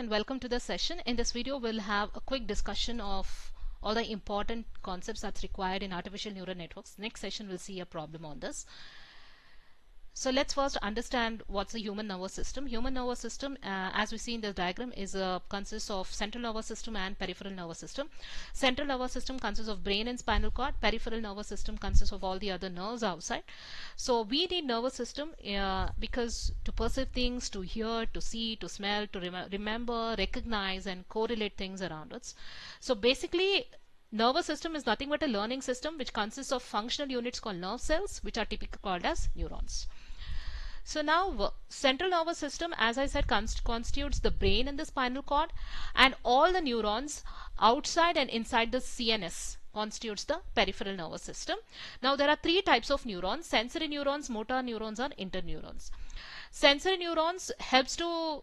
and welcome to the session. In this video we'll have a quick discussion of all the important concepts that's required in artificial neural networks. Next session we'll see a problem on this. So let's first understand what's the human nervous system. Human nervous system, as we see in the diagram, is consists of central nervous system and peripheral nervous system. Central nervous system consists of brain and spinal cord. Peripheral nervous system consists of all the other nerves outside. So we need nervous system because to perceive things, to hear, to see, to smell, to remember, recognize, and correlate things around us. So basically, nervous system is nothing but a learning system which consists of functional units called nerve cells, which are typically called as neurons. So now central nervous system, as I said, constitutes the brain and the spinal cord, and all the neurons outside and inside the CNS constitutes the peripheral nervous system. Now there are three types of neurons: sensory neurons, motor neurons, and interneurons. Sensory neurons helps to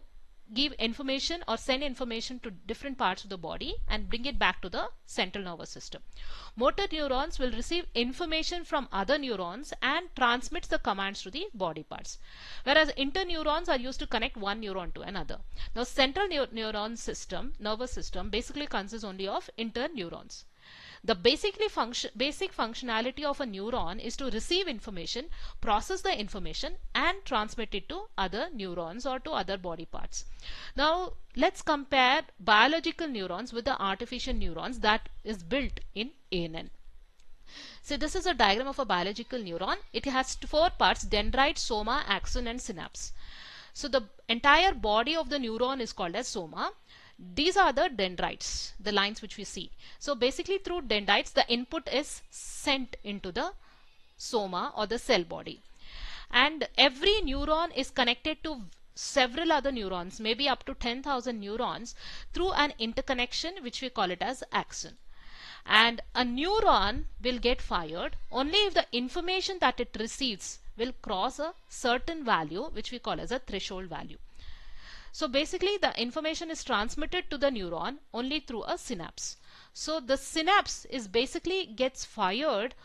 give information or send information to different parts of the body and bring it back to the central nervous system. Motor neurons will receive information from other neurons and transmits the commands to the body parts, whereas interneurons are used to connect one neuron to another. Now central nervous system basically consists only of interneurons. The basic functionality of a neuron is to receive information, process the information, and transmit it to other neurons or to other body parts. Now let's compare biological neurons with the artificial neurons that is built in ANN. So this is a diagram of a biological neuron. It has four parts: dendrite, soma, axon, and synapse. So the entire body of the neuron is called as soma. These are the dendrites, the lines which we see. So basically through dendrites the input is sent into the soma or the cell body, and every neuron is connected to several other neurons, maybe up to 10,000 neurons, through an interconnection which we call it as axon. And a neuron will get fired only if the information that it receives will cross a certain value which we call as a threshold value. So basically the information is transmitted to the neuron only through a synapse. So the synapse is basically gets fired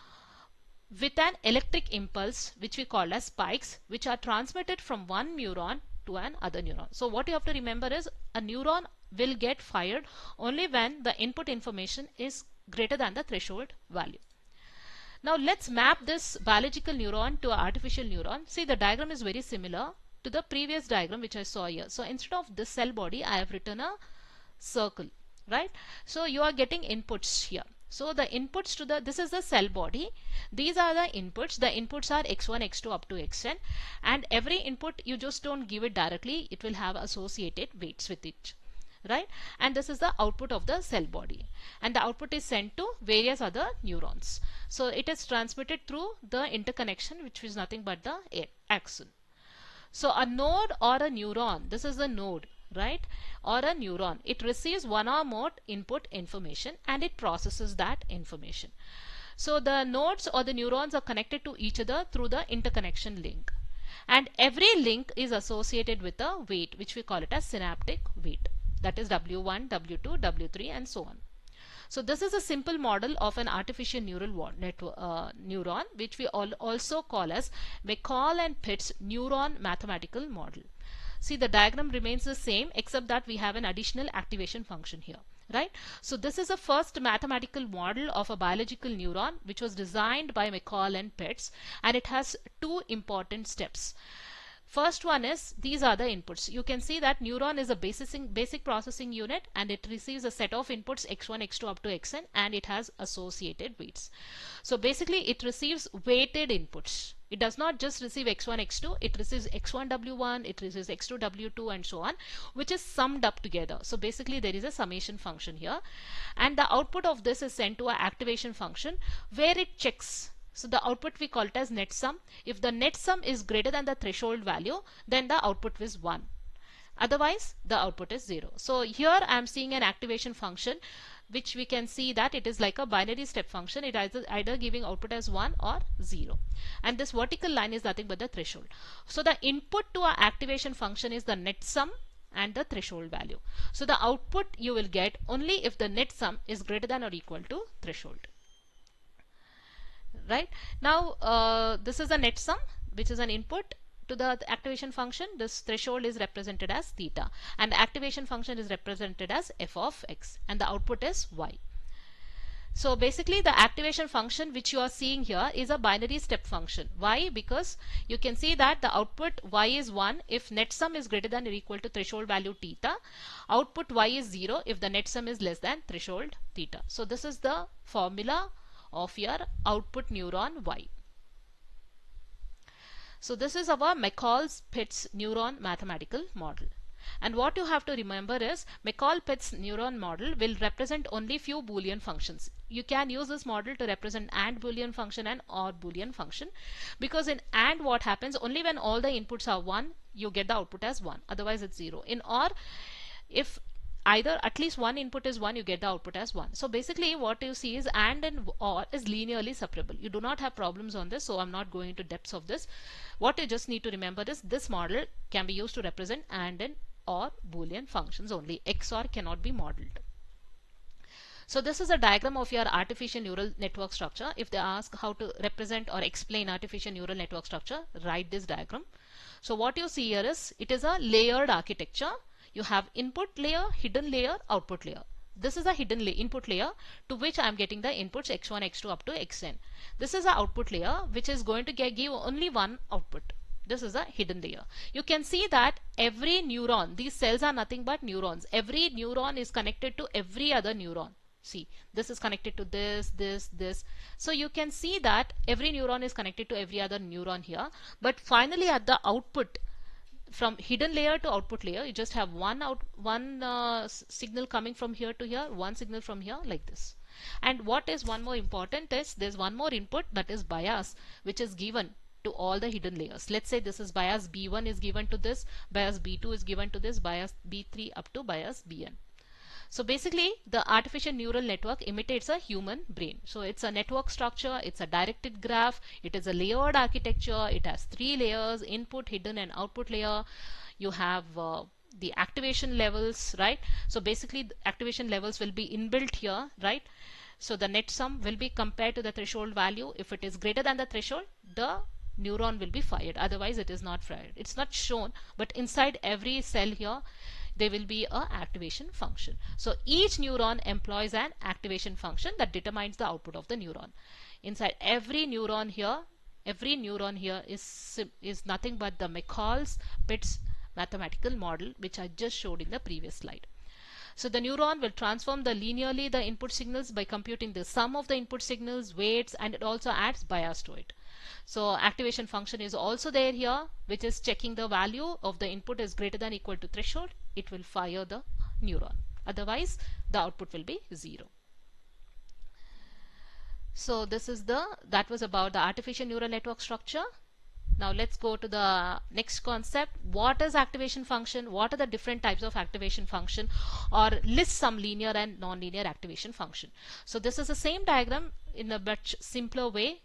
with an electric impulse which we call as spikes, which are transmitted from one neuron to another neuron. So what you have to remember is a neuron will get fired only when the input information is greater than the threshold value. Now let's map this biological neuron to an artificial neuron. See, the diagram is very similar to the previous diagram which I saw here. So instead of this cell body I have written a circle, right? So you are getting inputs here. So the inputs to this is the cell body. These are the inputs. The inputs are x1, x2 up to xn, and every input you just don't give it directly, it will have associated weights with it, right? And this is the output of the cell body, and the output is sent to various other neurons. So it is transmitted through the interconnection which is nothing but the axon. So a node or a neuron, this is a node, right, or a neuron, it receives one or more input information and it processes that information. So the nodes or the neurons are connected to each other through the interconnection link, and every link is associated with a weight which we call it as synaptic weight, that is W1, W2, W3, and so on. So this is a simple model of an artificial neural neuron, which we also call as McCall and Pitt's neuron mathematical model. See, the diagram remains the same except that we have an additional activation function here, right? So this is the first mathematical model of a biological neuron which was designed by McCall and Pitts, and it has two important steps. First one is, these are the inputs. You can see that neuron is a basic processing unit, and it receives a set of inputs x1, x2 up to xn, and it has associated weights. So basically it receives weighted inputs. It does not just receive x1, x2, it receives x1 w1, it receives x2 w2, and so on, which is summed up together. So basically there is a summation function here, and the output of this is sent to an activation function where it checks. So the output we call it as net sum. If the net sum is greater than the threshold value, then the output is 1. Otherwise the output is 0. So here I am seeing an activation function which we can see that it is like a binary step function. It is either giving output as 1 or 0, and this vertical line is nothing but the threshold. So the input to our activation function is the net sum and the threshold value. So the output you will get only if the net sum is greater than or equal to threshold. Right now this is a net sum which is an input. to the activation function, this threshold is represented as theta, and the activation function is represented as f of x, and the output is y. So basically the activation function which you are seeing here is a binary step function. Why? Because you can see that the output y is 1 if net sum is greater than or equal to threshold value theta. Output y is 0 if the net sum is less than threshold theta. So this is the formula of your output neuron y. So this is our McCall-Pitts neuron mathematical model. And what you have to remember is McCall-Pitts neuron model will represent only few Boolean functions. You can use this model to represent AND Boolean function and OR Boolean function, because in AND what happens, only when all the inputs are 1 you get the output as 1, otherwise it's 0. In OR, if either at least one input is 1, you get the output as 1. So basically what you see is AND and OR is linearly separable. You do not have problems on this, so I'm not going into depths of this. What you just need to remember is this model can be used to represent AND and or Boolean functions only. XOR cannot be modeled. So this is a diagram of your artificial neural network structure. If they ask how to represent or explain artificial neural network structure, write this diagram. So what you see here is, it is a layered architecture. You have input layer, hidden layer, output layer. This is a hidden input layer to which I am getting the inputs x1, x2 up to xn. This is the output layer which is going to give only one output. This is a hidden layer. You can see that every neuron, these cells are nothing but neurons. Every neuron is connected to every other neuron. See, this is connected to this, this, this. So you can see that every neuron is connected to every other neuron here. But finally at the output, from hidden layer to output layer, you just have one signal coming from here to here, one signal from here, like this. And what is one more important is, there's one more input, that is bias, which is given to all the hidden layers. Let's say this is bias B1 is given to this, bias B2 is given to this, bias B3 up to bias Bn. So basically the artificial neural network imitates a human brain. So it's a network structure, it's a directed graph, it is a layered architecture, it has 3 layers, input, hidden and output layer. You have the activation levels, right? So basically the activation levels will be inbuilt here, right? So the net sum will be compared to the threshold value. If it is greater than the threshold, the neuron will be fired, otherwise it is not fired. It's not shown, but inside every cell here there will be a activation function. So each neuron employs an activation function that determines the output of the neuron. Inside every neuron here is nothing but the McCall-Pitts mathematical model which I just showed in the previous slide. So the neuron will transform linearly the input signals by computing the sum of the input signals, weights, and it also adds bias to it. So activation function is also there here, which is checking the value of the input is greater than or equal to threshold. It will fire the neuron. Otherwise, the output will be 0. So this is that was about the artificial neural network structure. Now let's go to the next concept. What is activation function? What are the different types of activation function? Or list some linear and non-linear activation function. So this is the same diagram in a much simpler way,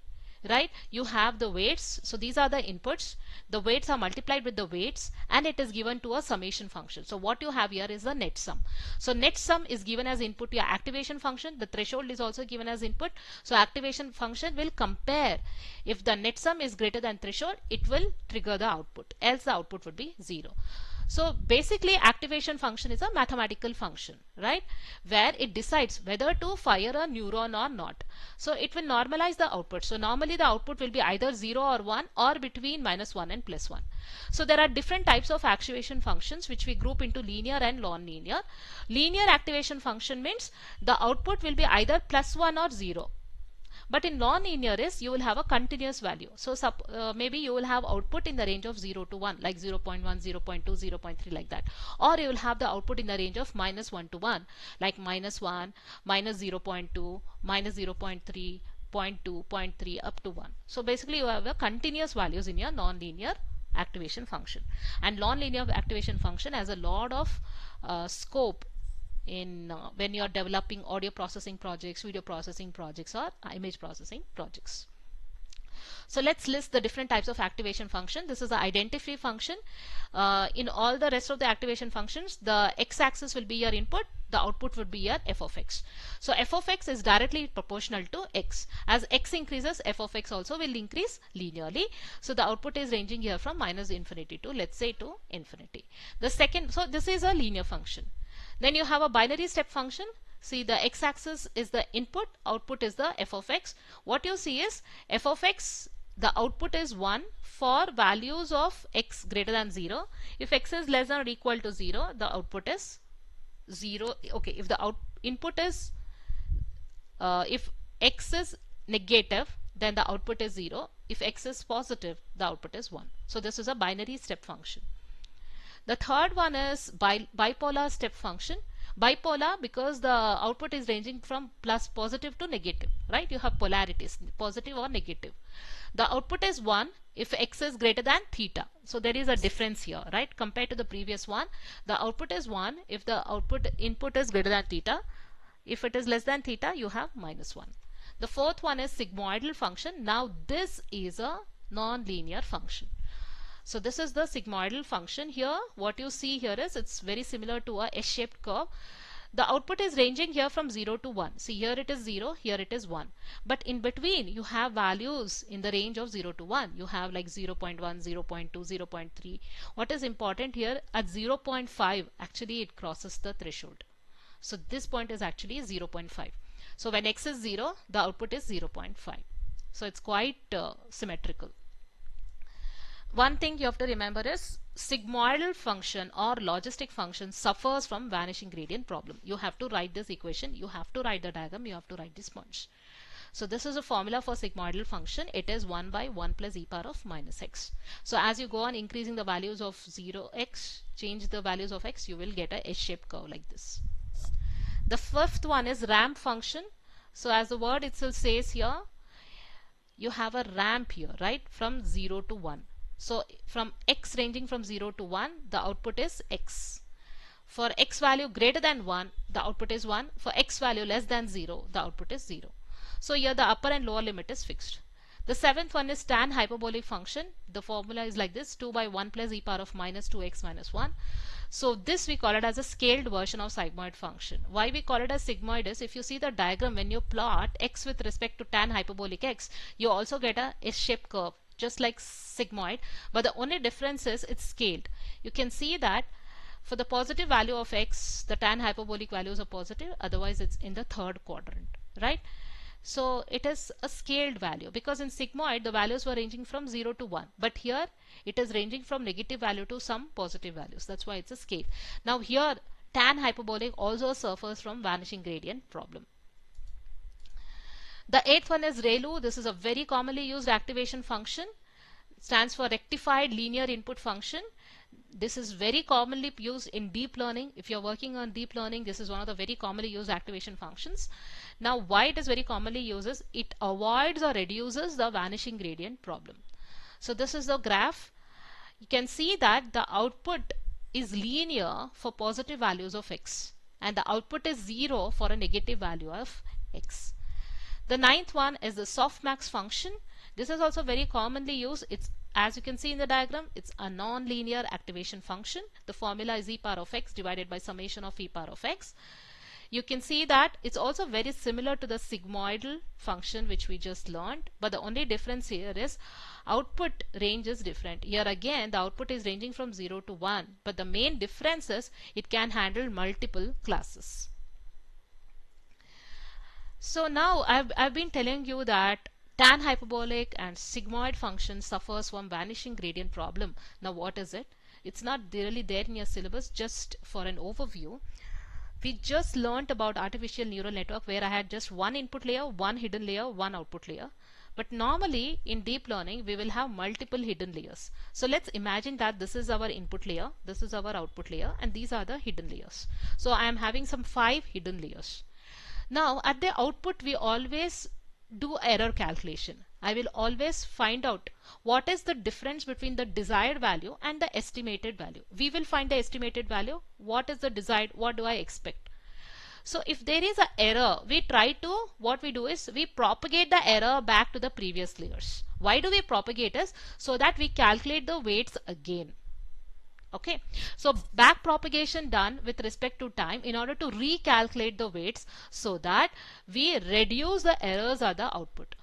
right? You have the weights. So these are the inputs. The weights are multiplied with the weights and it is given to a summation function. So what you have here is the net sum. So net sum is given as input to your activation function. The threshold is also given as input. So activation function will compare. If the net sum is greater than threshold, it will trigger the output. Else the output would be 0. So basically activation function is a mathematical function, right? Where it decides whether to fire a neuron or not. So it will normalize the output. So normally the output will be either 0 or 1 or between -1 and +1. So there are different types of activation functions which we group into linear and non-linear. Linear activation function means the output will be either +1 or 0. But in non-linear is you will have a continuous value. So maybe you will have output in the range of 0 to 1, like 0.1, 0.2, 0.3, like that. Or you will have the output in the range of -1 to 1, like -1, -0.2, -0.3, 0.2, 0.3 up to 1. So basically you have a continuous values in your non-linear activation function. And non-linear activation function has a lot of scope in when you are developing audio processing projects, video processing projects, or image processing projects. So let's list the different types of activation function. This is the identify function. In all the rest of the activation functions, the x-axis will be your input, the output would be your f of x. So f of x is directly proportional to x. As x increases, f of x also will increase linearly. So the output is ranging here from minus infinity to, let's say, to infinity. The second, so this is a linear function. Then you have a binary step function. See, the x-axis is the input, output is the f of x. What you see is f of x, the output is 1 for values of x greater than 0. If x is less than or equal to 0, the output is 0. Okay, if the input is, if x is negative, then the output is 0. If x is positive, the output is 1. So this is a binary step function. The third one is bipolar step function. Bipolar because the output is ranging from plus positive to negative, right? You have polarities, positive or negative. The output is 1 if x is greater than theta. So there is a difference here, right? Compared to the previous one, the output is 1 if the input is greater than theta. If it is less than theta, you have minus 1. The fourth one is sigmoidal function. Now this is a non-linear function. So this is the sigmoidal function. Here what you see here is it's very similar to a S-shaped curve. The output is ranging here from 0 to 1. See, here it is 0, here it is 1. But in between you have values in the range of 0 to 1. You have like 0.1, 0.2, 0.3. What is important here, at 0.5 actually it crosses the threshold. So this point is actually 0.5. So when x is 0, the output is 0.5. So it's quite symmetrical. One thing you have to remember is sigmoidal function or logistic function suffers from vanishing gradient problem. You have to write this equation, you have to write the diagram, you have to write these points. So this is a formula for sigmoidal function. It is 1 by 1 plus e power of minus x. So as you go on increasing the values of 0x, change the values of x, you will get a S-shaped curve like this. The fifth one is ramp function. So as the word itself says here, you have a ramp here, right, from 0 to 1. So from x ranging from 0 to 1, the output is x. For x value greater than 1, the output is 1. For x value less than 0, the output is 0. So here the upper and lower limit is fixed. The seventh one is tan hyperbolic function. The formula is like this, 2 by 1 plus e power of minus 2x minus 1. So this we call it as a scaled version of sigmoid function. Why we call it as sigmoid is, if you see the diagram, when you plot x with respect to tan hyperbolic x, you also get a S-shaped curve, just like sigmoid, but the only difference is it's scaled. You can see that for the positive value of x, the tan hyperbolic values are positive, otherwise it's in the third quadrant, right? So it is a scaled value, because in sigmoid the values were ranging from 0 to 1, but here it is ranging from negative value to some positive values. That's why it's a scale. Now here tan hyperbolic also suffers from vanishing gradient problem. The eighth one is ReLU. This is a very commonly used activation function. It stands for rectified linear input function. This is very commonly used in deep learning. If you're working on deep learning, this is one of the very commonly used activation functions. Now why it is very commonly used is it avoids or reduces the vanishing gradient problem. So this is the graph. You can see that the output is linear for positive values of x and the output is 0 for a negative value of x. The ninth one is the softmax function. This is also very commonly used. It's, as you can see in the diagram, it's a non-linear activation function. The formula is e power of x divided by summation of e power of x. You can see that it's also very similar to the sigmoidal function which we just learned, but the only difference here is output range is different. Here again the output is ranging from 0 to 1, but the main difference is it can handle multiple classes. So now I've been telling you that tan hyperbolic and sigmoid function suffers from vanishing gradient problem. Now what is it? It's not really there in your syllabus. Just for an overview, we just learnt about artificial neural network where I had just one input layer, one hidden layer, one output layer. But normally in deep learning we will have multiple hidden layers. So let's imagine that this is our input layer, this is our output layer, and these are the hidden layers. So I am having some 5 hidden layers. Now at the output we always do error calculation. I will always find out what is the difference between the desired value and the estimated value. We will find the estimated value. What is the desired? What do I expect? So if there is an error, we try to, what we do is we propagate the error back to the previous layers. Why do we propagate it? So that we calculate the weights again. Okay, so back propagation done with respect to time in order to recalculate the weights so that we reduce the errors at the output,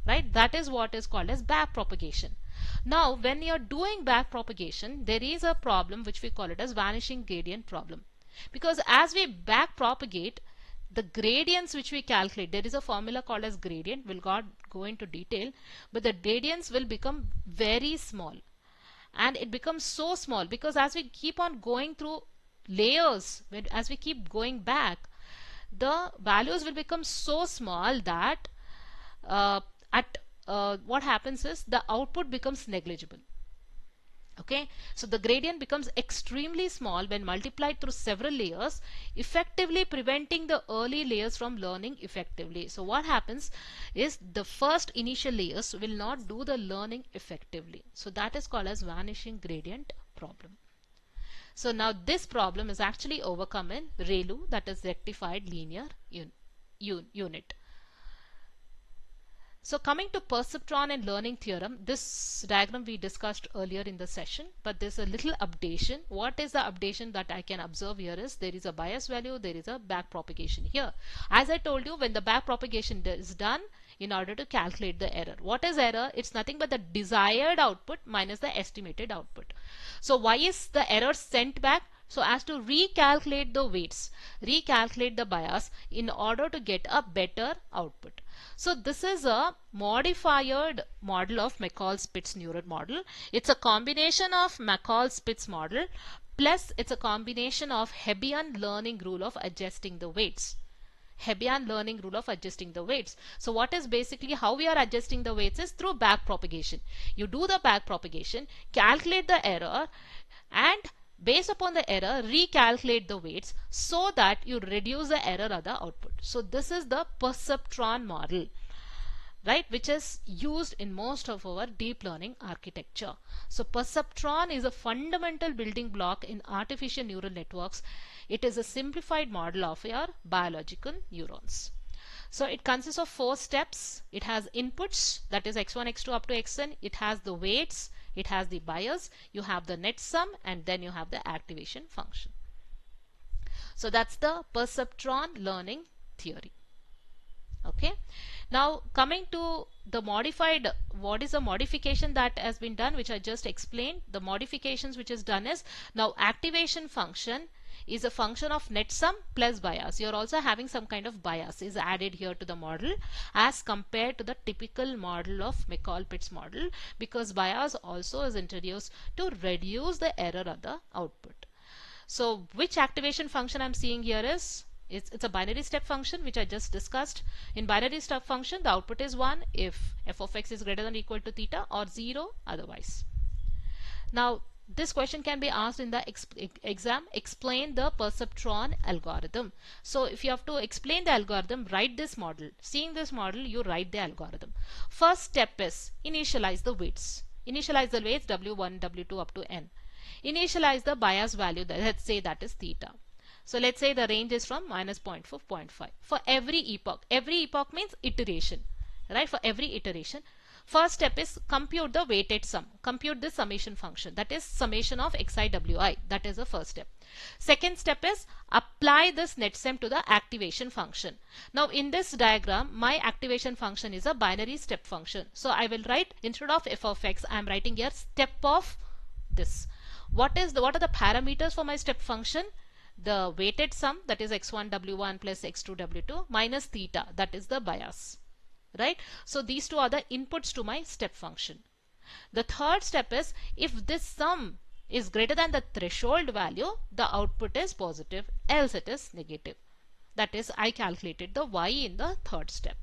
right? That is what is called as back propagation. Now when you are doing back propagation, there is a problem which we call it as vanishing gradient problem, because as we back propagate, the gradients which we calculate, there is a formula called as gradient, we'll go into detail, but the gradients will become very small. And it becomes so small because as we keep on going through layers, as we keep going back, the values will become so small that what happens is the output becomes negligible. Okay, so the gradient becomes extremely small when multiplied through several layers, effectively preventing the early layers from learning effectively. So what happens is the first initial layers will not do the learning effectively. So that is called as vanishing gradient problem. So now this problem is actually overcome in ReLU, that is rectified linear unit. So coming to perceptron and learning theorem, this diagram we discussed earlier in the session, but there's a little updation. What is the updation that I can observe here is there is a bias value, there is a back propagation here. As I told you, when the back propagation is done in order to calculate the error. What is error? It's nothing but the desired output minus the estimated output. So why is the error sent back? So as to recalculate the weights, recalculate the bias in order to get a better output. So this is a modified model of McCall-Spitz neuron model. It's a combination of McCall-Spitz model plus it's a combination of Hebbian learning rule of adjusting the weights. Hebbian learning rule of adjusting the weights. So what is basically how we are adjusting the weights is through back propagation. You do the back propagation, calculate the error, and based upon the error recalculate the weights so that you reduce the error at the output. So this is the perceptron model, right, which is used in most of our deep learning architecture. So perceptron is a fundamental building block in artificial neural networks. It is a simplified model of your biological neurons. So it consists of 4 steps. It has inputs, that is x1, x2 up to xn. It has the weights, it has the bias, you have the net sum, and then you have the activation function. So that's the perceptron learning theory. Okay, now coming to the modified, what is the modification that has been done, which I just explained. The modifications which is done is now activation function is a function of net sum plus bias. You're also having some kind of bias is added here to the model as compared to the typical model of McCall-Spitz model, because bias also is introduced to reduce the error of the output. So which activation function I'm seeing here is it's a binary step function which I just discussed. In binary step function, the output is 1 if f of x is greater than or equal to theta, or 0 otherwise. Now this question can be asked in the exam. Explain the perceptron algorithm. So if you have to explain the algorithm, write this model. Seeing this model, you write the algorithm. First step is initialize the weights. Initialize the weights w1, w2 up to n. Initialize the bias value, let's say that is theta. So let's say the range is from -0.4 to 0.5 for every epoch. Every epoch means iteration, right? For every iteration. First step is compute the weighted sum. Compute the summation function, that is summation of xi wi. That is the first step. Second step is apply this net sum to the activation function. Now in this diagram, my activation function is a binary step function. So I will write, instead of f of x, I am writing here step of this. What are the parameters for my step function? The weighted sum, that is x1 w1 plus x2 w2 minus theta, that is the bias, right? So these two are the inputs to my step function. The third step is if this sum is greater than the threshold value, the output is positive, else it is negative. That is, I calculated the y in the third step.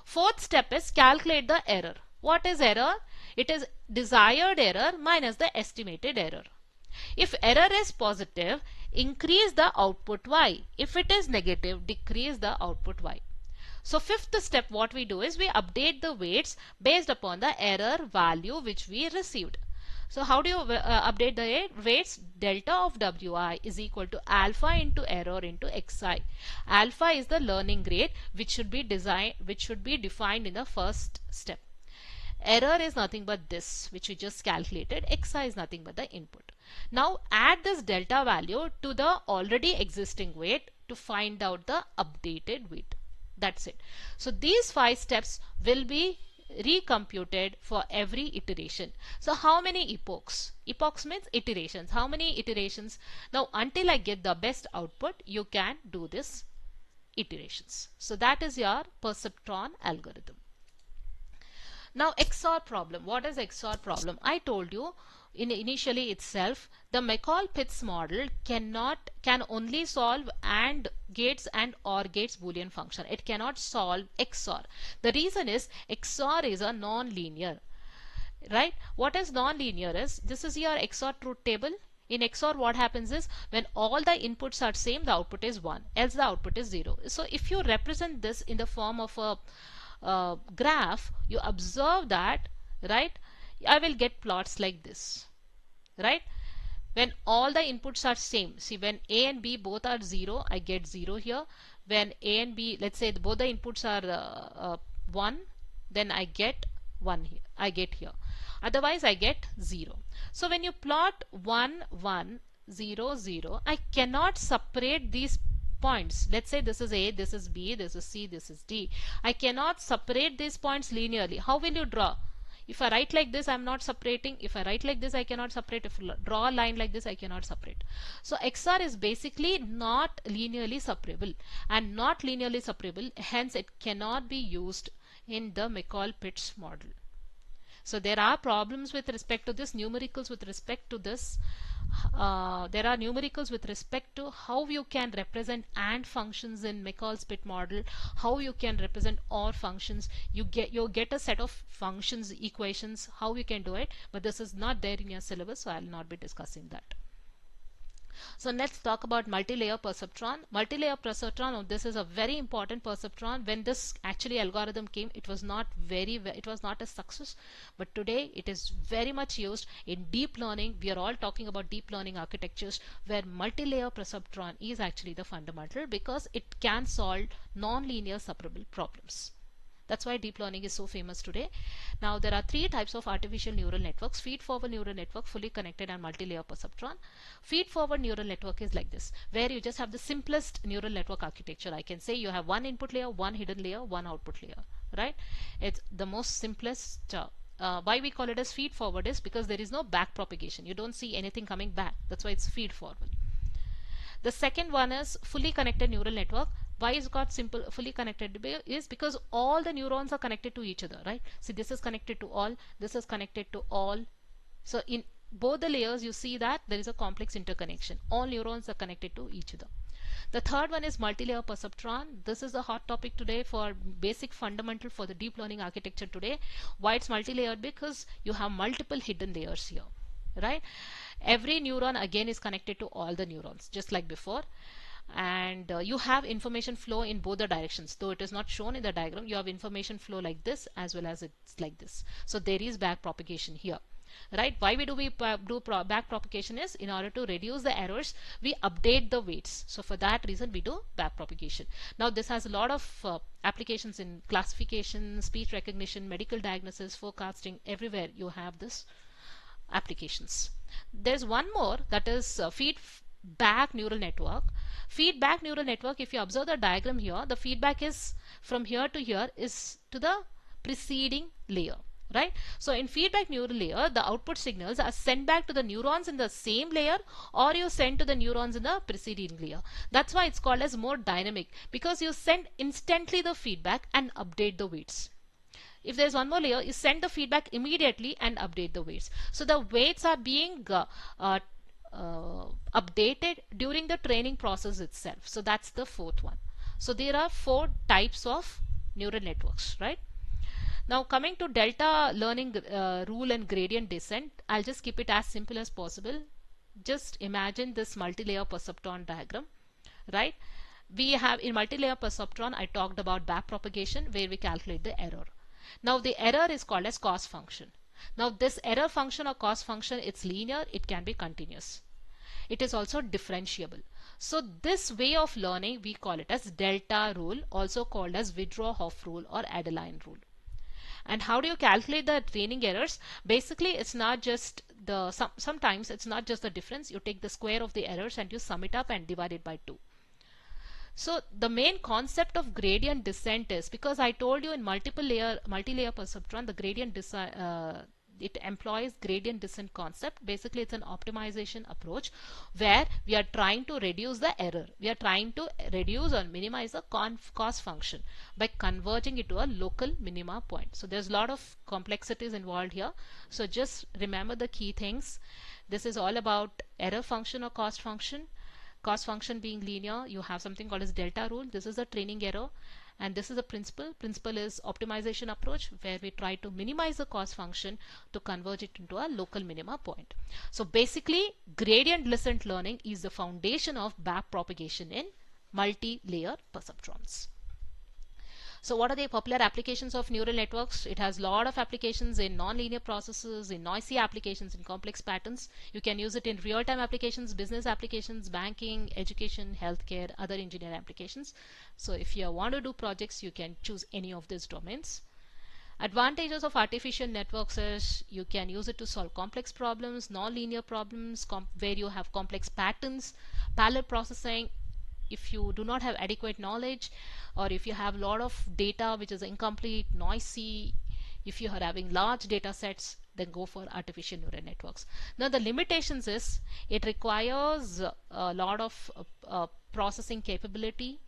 Fourth step is calculate the error. What is error? It is desired error minus the estimated error. If error is positive, increase the output y. If it is negative, decrease the output y. So fifth step, what we do is we update the weights based upon the error value which we received. So how do you update the weights? Delta of wi is equal to alpha into error into xi. Alpha is the learning rate which should be defined in the first step. Error is nothing but this which we just calculated. Xi is nothing but the input. Now add this delta value to the already existing weight to find out the updated weight. That's it. So these 5 steps will be recomputed for every iteration. So how many epochs? Epochs means iterations. How many iterations? Now until I get the best output, you can do this iterations. So that is your perceptron algorithm. Now XOR problem. What is XOR problem? I told you initially itself, the McCall-Pitts model can only solve AND gates and OR gates Boolean function. It cannot solve XOR. The reason is XOR is a non-linear. Right? What is non-linear is, this is your XOR truth table. In XOR what happens is, when all the inputs are same, the output is 1, else the output is 0. So if you represent this in the form of a graph, you observe that, right, I will get plots like this, right? When all the inputs are same, see, when A and B both are 0, I get 0 here. When A and B, let's say both the inputs are 1, then I get 1 here, I get here. Otherwise I get 0. So when you plot 1 1 0 0, I cannot separate these points. Let's say this is A, this is B, this is C, this is D. I cannot separate these points linearly. How will you draw? If I write like this, I am not separating. If I write like this, I cannot separate. If I draw a line like this, I cannot separate. So XOR is basically not linearly separable, and not linearly separable, hence it cannot be used in the McCall-Pitts model. So there are problems with respect to this, numericals with respect to this. There are numericals with respect to how you can represent AND functions in McCall-Pitts model, how you can represent OR functions. You get a set of functions, equations, how you can do it, but this is not there in your syllabus, so I will not be discussing that. So let's talk about multi-layer perceptron. Multi-layer perceptron, this is a very important perceptron. When this actually algorithm came, it was not a success, but today it is very much used in deep learning. We are all talking about deep learning architectures where multi-layer perceptron is actually the fundamental, because it can solve non-linear separable problems. That's why deep learning is so famous today. Now there are 3 types of artificial neural networks: feed-forward neural network, fully connected, and multi-layer perceptron. Feed-forward neural network is like this, where you just have the simplest neural network architecture. I can say you have one input layer, one hidden layer, one output layer, right? It's the most simplest. Why we call it as feed-forward is because there is no back propagation. You don't see anything coming back. That's why it's feed-forward. The second one is fully connected neural network. Why is got simple fully connected is because all the neurons are connected to each other, right? See, this is connected to all, this is connected to all. So in both the layers you see that there is a complex interconnection. All neurons are connected to each other. The third one is multi-layer perceptron. This is a hot topic today for basic fundamental for the deep learning architecture today. Why it's multi-layered? Because you have multiple hidden layers here, right? Every neuron again is connected to all the neurons, just like before. And you have information flow in both the directions, though it is not shown in the diagram. You have information flow like this as well as it's like this. So there is back propagation here, right? Why we do back propagation is in order to reduce the errors, we update the weights. So for that reason we do back propagation. Now this has a lot of applications in classification, speech recognition, medical diagnosis, forecasting. Everywhere you have this applications. There's one more, that is feedback neural network. Feedback neural network, if you observe the diagram here, the feedback is from here to here is to the preceding layer, right? So in feedback neural layer, the output signals are sent back to the neurons in the same layer, or you send to the neurons in the preceding layer. That's why it's called as more dynamic, because you send instantly the feedback and update the weights. If there's one more layer, you send the feedback immediately and update the weights. So the weights are being updated during the training process itself. So that's the fourth one. So there are 4 types of neural networks, right? Now coming to delta learning rule and gradient descent, I'll just keep it as simple as possible. Just imagine this multi-layer perceptron diagram, right? We have in multi-layer perceptron, I talked about back propagation where we calculate the error. Now the error is called as cost function. Now this error function or cost function, it's linear, it can be continuous. It is also differentiable. So this way of learning, we call it as delta rule, also called as Woodrow-Hoff rule or Adeline rule. And how do you calculate the training errors? Basically, it's not just the sometimes it's not just the difference. You take the square of the errors and you sum it up and divide it by 2. So the main concept of gradient descent is, because I told you in multi-layer perceptron, the gradient it employs gradient descent concept. Basically, it's an optimization approach where we are trying to reduce the error. We are trying to reduce or minimize the cost function by converting it to a local minima point. So there's a lot of complexities involved here. So just remember the key things. This is all about error function or cost function. Cost function being linear, you have something called as delta rule. This is a training error, and this is a principle. Principle is optimization approach, where we try to minimize the cost function to converge it into a local minima point. So basically, gradient descent learning is the foundation of back propagation in multi-layer perceptrons. So what are the popular applications of neural networks? It has a lot of applications in non-linear processes, in noisy applications, in complex patterns. You can use it in real-time applications, business applications, banking, education, healthcare, other engineering applications. So if you want to do projects, you can choose any of these domains. Advantages of artificial networks is you can use it to solve complex problems, non-linear problems, where you have complex patterns, parallel processing. If you do not have adequate knowledge, or if you have a lot of data which is incomplete, noisy, if you are having large data sets, then go for artificial neural networks. Now the limitations is it requires a lot of processing capability.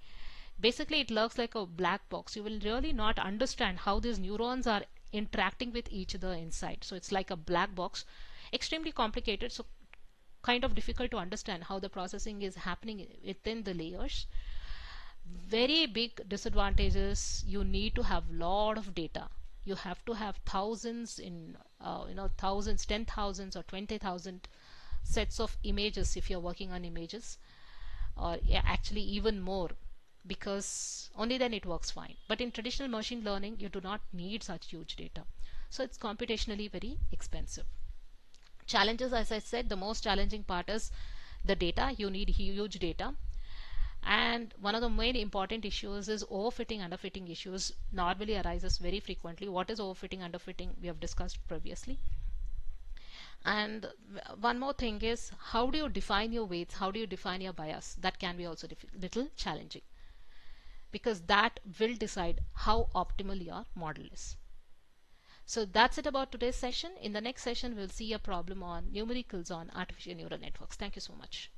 Basically, it looks like a black box. You will really not understand how these neurons are interacting with each other inside. So it's like a black box, extremely complicated. So kind of difficult to understand how the processing is happening within the layers. Very big disadvantages, you need to have lot of data. You have to have thousands in thousands, 10,000s or 20,000 sets of images if you're working on images, or actually even more, because only then it works fine. But in traditional machine learning, you do not need such huge data, so it's computationally very expensive. Challenges, as I said, the most challenging part is the data. You need huge data, and one of the main important issues is overfitting, underfitting issues normally arises very frequently. What is overfitting, underfitting, we have discussed previously. And one more thing is, how do you define your weights, how do you define your bias? That can be also little challenging, because that will decide how optimal your model is. So that's it about today's session. In the next session, we'll see a problem on numericals on artificial neural networks. Thank you so much.